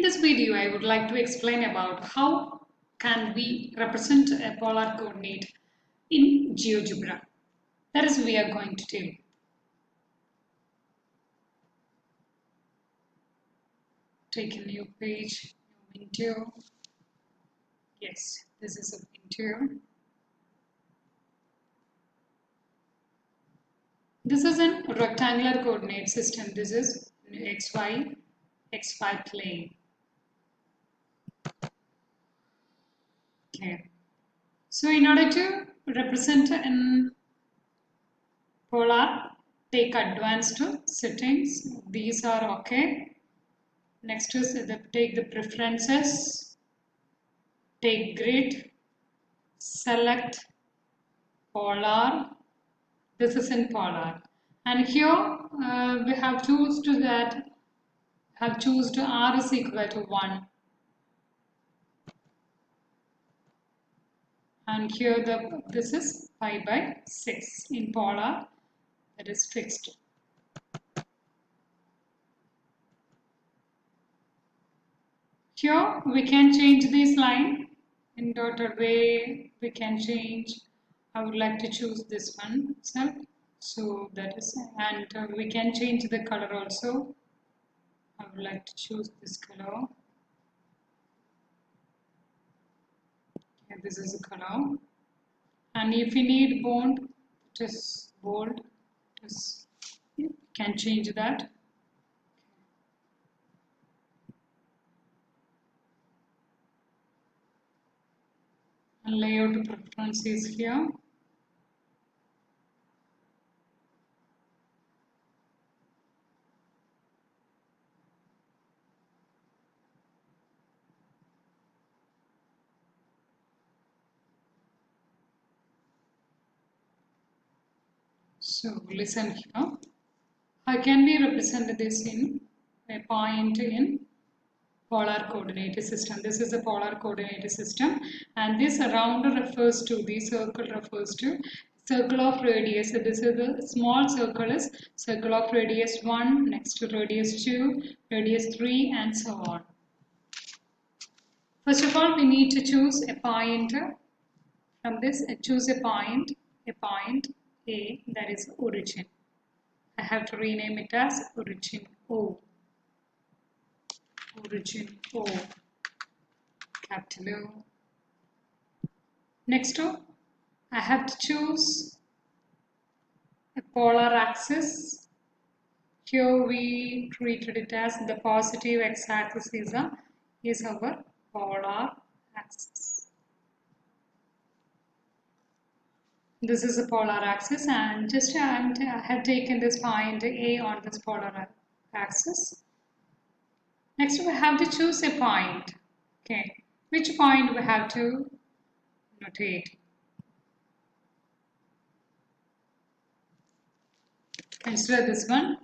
this video, I would like to explain about how can we represent a polar coordinate in GeoGebra. That is, we are going to do. Take a new page, new window. Yes, this is a window. This is a rectangular coordinate system. This is xy plane. Okay. So in order to represent in polar, take advanced settings. These are okay. Next is take the preferences, take grid, select polar. This is in polar, and here we have chosen that r is equal to 1, and here this is pi by 6 in polar, that is fixed. Here we can change this line in dotted way. We can change. I would like to choose this one. So that is, and we can change the color also. I would like to choose this color. Okay, this is the color. And if you need bold, just bold. Just you can change that. And layout preference is here. So listen here. How can we represent this in a point in polar coordinate system? This is a polar coordinate system, and this round refers to, the circle refers to circle of radius. So this is the small circle is circle of radius 1, next to radius 2, radius 3, and so on. First of all, we need to choose a point. From this, choose a point A, that is origin. I have to rename it as origin O. Origin O, capital O. Next, I have to choose a polar axis. Here we treated it as the positive x-axis is our polar axis. This is a polar axis, and just I have taken this point A on this polar axis. Next, we have to choose a point. Okay, which point we have to notate? Consider this one.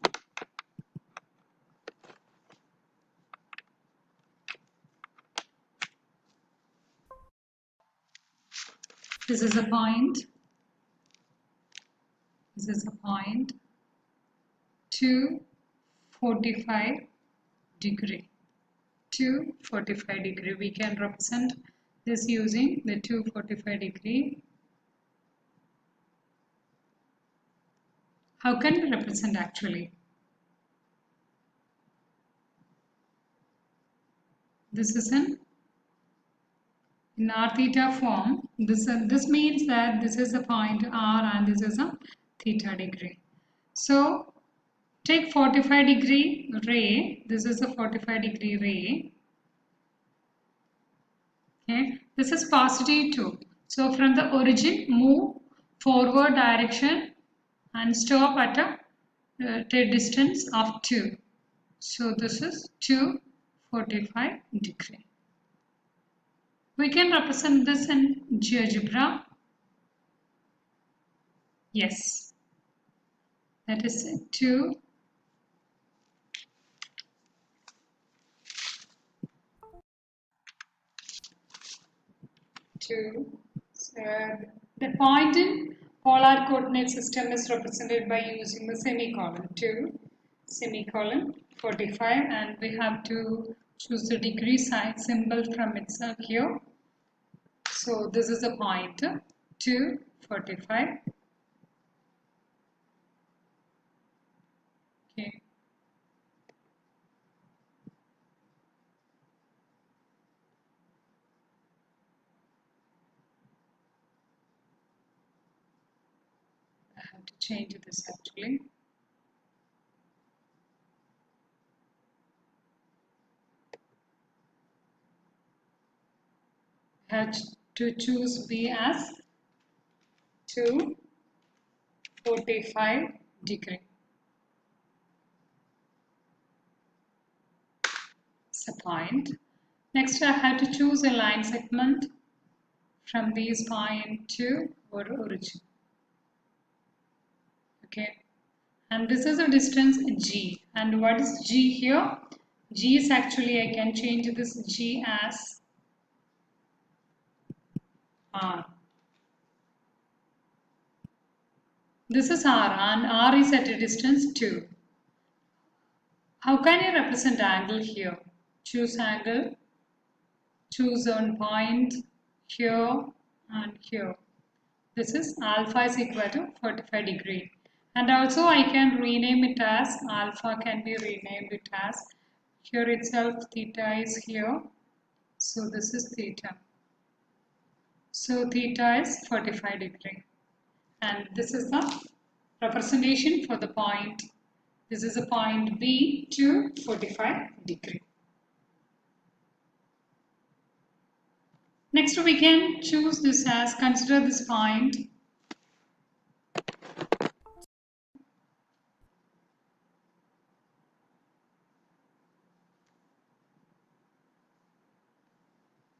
This is a point. This is a point 245 degree. 245 degree. We can represent this using the 245 degree. How can we represent actually? This is in r theta form. This means that this is a point r and this is a theta degree. So take 45 degree ray. This is a 45 degree ray. Okay, this is positive 2. So from the origin, move forward direction and stop at a distance of 2. So this is 245 degree. We can represent this in GeoGebra. Yes, that is 2. The point in polar coordinate system is represented by using the semicolon. 2, semicolon, 45, and we have to Choose the degree sign symbol from itself here. So this is a point 245. Okay. I have to change this actually. I have to choose B as 245 degree. It's a point. Next, I have to choose a line segment from this point to our origin. Okay. And this is a distance G. And what is G here? G is actually, I can change this G as R. This is R and R is at a distance 2. How can you represent angle here? Choose angle. Choose one point here and here. This is alpha is equal to 45 degree. And also I can rename it as alpha can be renamed it as here itself theta is here. So this is theta. So theta is 45 degree. And this is the representation for the point. This is a point B to 45 degree. Next we can choose this as, consider this point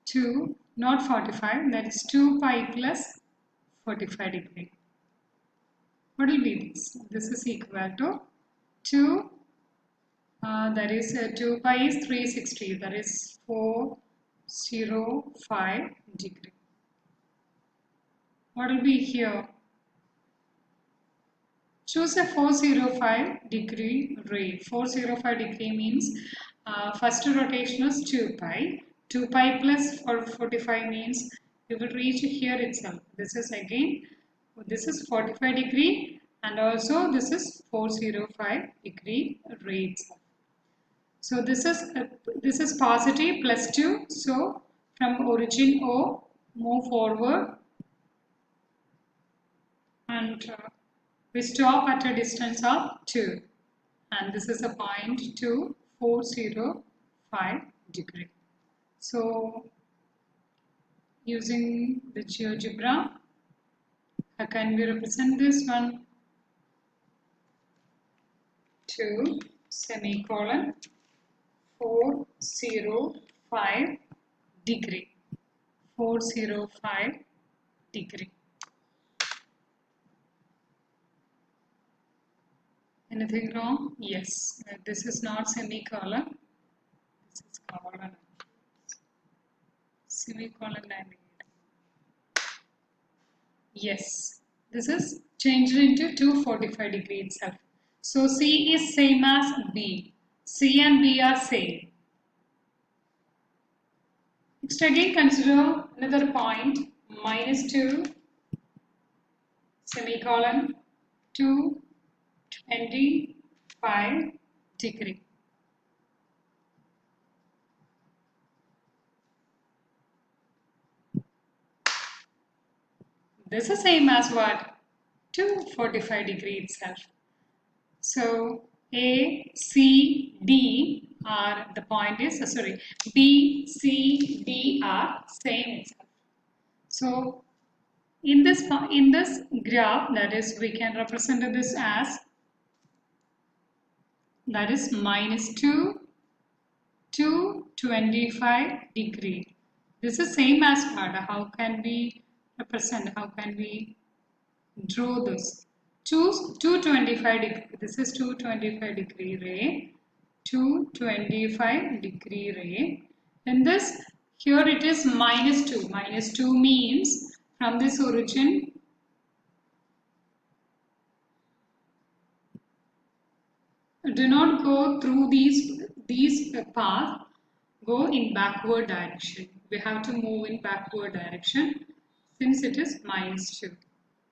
to not 45, that is 2 pi plus 45 degree. What will be this? This is equal to 2, that is 2 pi is 360, that is 405 degree. What will be here? Choose a 405 degree ray. 405 degree means first rotation is 2 pi. 2 pi plus 45 means we will reach here itself. This is again, this is 45 degree and also this is 405 degree ray itself. So this is positive plus 2. So from origin O, move forward and we stop at a distance of 2. And this is a point 405 degree. So using the Geogebra, how can we represent this one? 2 semicolon 405 degree. 405 degree. Anything wrong? Yes. This is not semicolon. This is colon. Semicolon and yes. This is changed into 245 degree itself. So C is same as B. C and B are same. Next again consider another point -2 semicolon 225 degree. This is same as what? 245 degree itself. So A, C, D are the point is B, C, D are same itself. So in this graph, that is, we can represent this as that is -2 to 25 degree. This is same as what? How can we represent? How can we draw this? Choose 225 degree. This is 225 degree ray. 225 degree ray. In this, here it is -2. -2 means from this origin do not go through these path. go in backward direction. We have to move in backward direction since it is -2.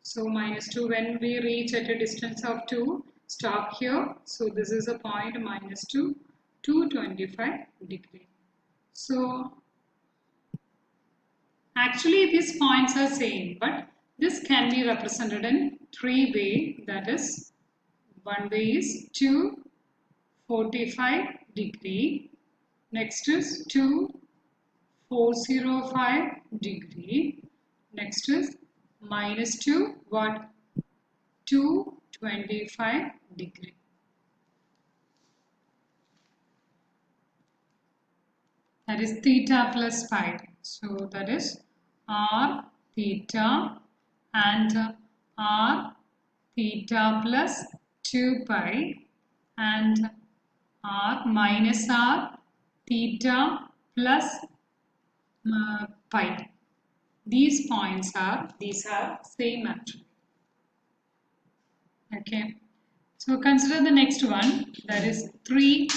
So -2, when we reach at a distance of 2, stop here. So this is a point -2, 225 degree. So actually these points are same, but this can be represented in 3 ways. That is, one way is 245 degree. Next is 2405 degree. Next is -2 what? 225 degree. That is theta plus phi. So that is r theta and r theta plus 2 pi and r minus r theta plus pi. These points are same actually. Okay. So consider the next one, that is 3.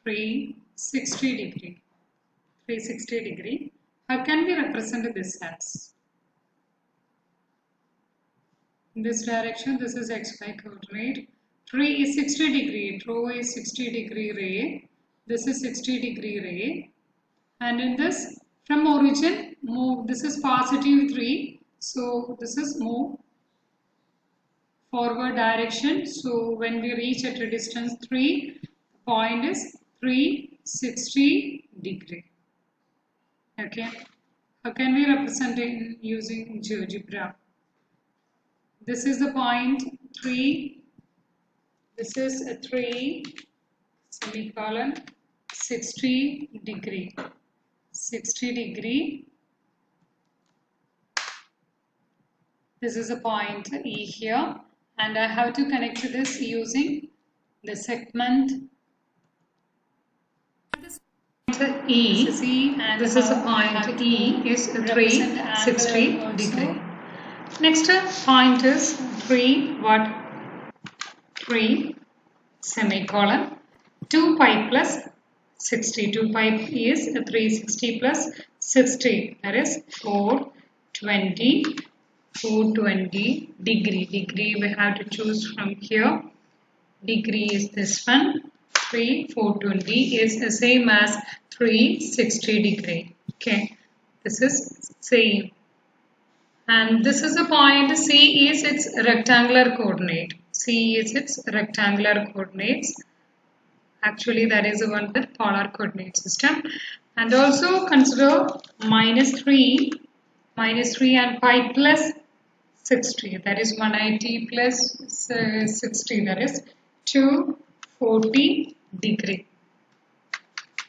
Three 60 degree. 360 degree. How can we represent this as? In this direction, this is xy coordinate. 3 is 60 degree. Rho is 60 degree ray. This is 60 degree ray. And in this, from origin, move. This is positive 3. So this is move forward direction. So when we reach at a distance 3, the point is 360 degree. Okay. How can we represent it using Geogebra? This is the point 3. This is a 3 semicolon 60 degree. 60 degree. This is a point E here, and I have to connect to this using the segment E. This is E, and this is a point E is 360 degree. Next point is 3 what? 3 semicolon 2 pi plus 60. 2 pi is 360 plus 60. That is 420. 420 degree. Degree we have to choose from here. Degree is this one. 420 is the same as 360 degree. Okay. This is same. And this is a point C is its rectangular coordinate. C is its rectangular coordinates. Actually that is the one with polar coordinate system. And also consider -3 and pi plus 60. That is 180 plus 60. That is 240 degree.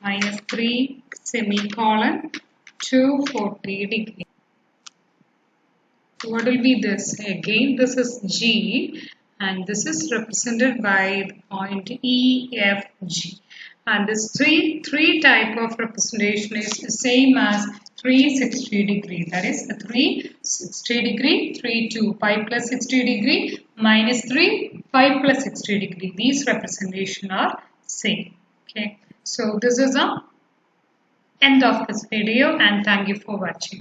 -3 semicolon 240 degree. What will be this? Again, this is G, and this is represented by the point E, F, G. And this three type of representation is the same as 360 degree. That is 360 degree, 2 pi plus 60 degree, -3 pi plus 60 degree. These representation are same. Okay. So this is the end of this video, and thank you for watching.